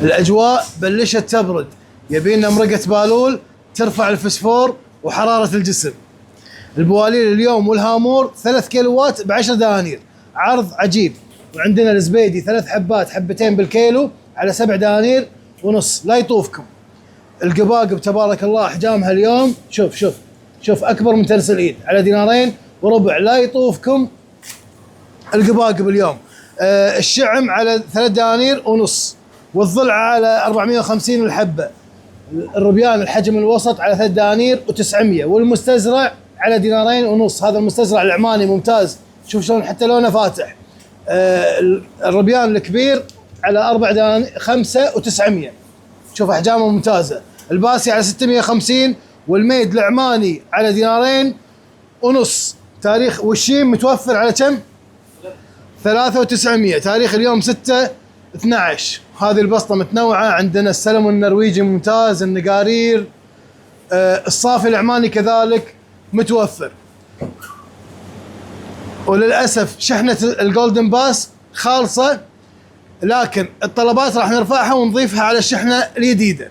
الاجواء بلشت تبرد، يبينا مرقة بالول ترفع الفسفور وحرارة الجسم. البواليل اليوم والهامور 3 كيلوات ب10 دنانير، عرض عجيب. وعندنا الزبيدي 3 حبات حبتين بالكيلو على 7 دنانير ونص، لا يطوفكم. القباقب تبارك الله احجامها اليوم شوف شوف شوف اكبر من ترس الايد على 2 وربع، لا يطوفكم القباقب اليوم. الشعم على 3 دنانير ونص، والضلع على 450 الحبه. الربيان الحجم الوسط على 3 دنانير و900، والمستزرع على 2 ونص. هذا المستزرع العماني ممتاز، شوف شلون حتى لونه فاتح. الربيان الكبير على 4 دنانير 5 و900، شوف احجامه ممتازه. الباسي على 650، والميد العماني على 2 ونص. تاريخ والشيم متوفر على كم؟ 3 و900. تاريخ اليوم 6/12. هذه البسطة متنوعة، عندنا السلمون النرويجي ممتاز، النقارير، الصافي العماني كذلك متوفر. وللأسف شحنة الجولدن باس خالصة، لكن الطلبات راح نرفعها ونضيفها على الشحنة الجديدة.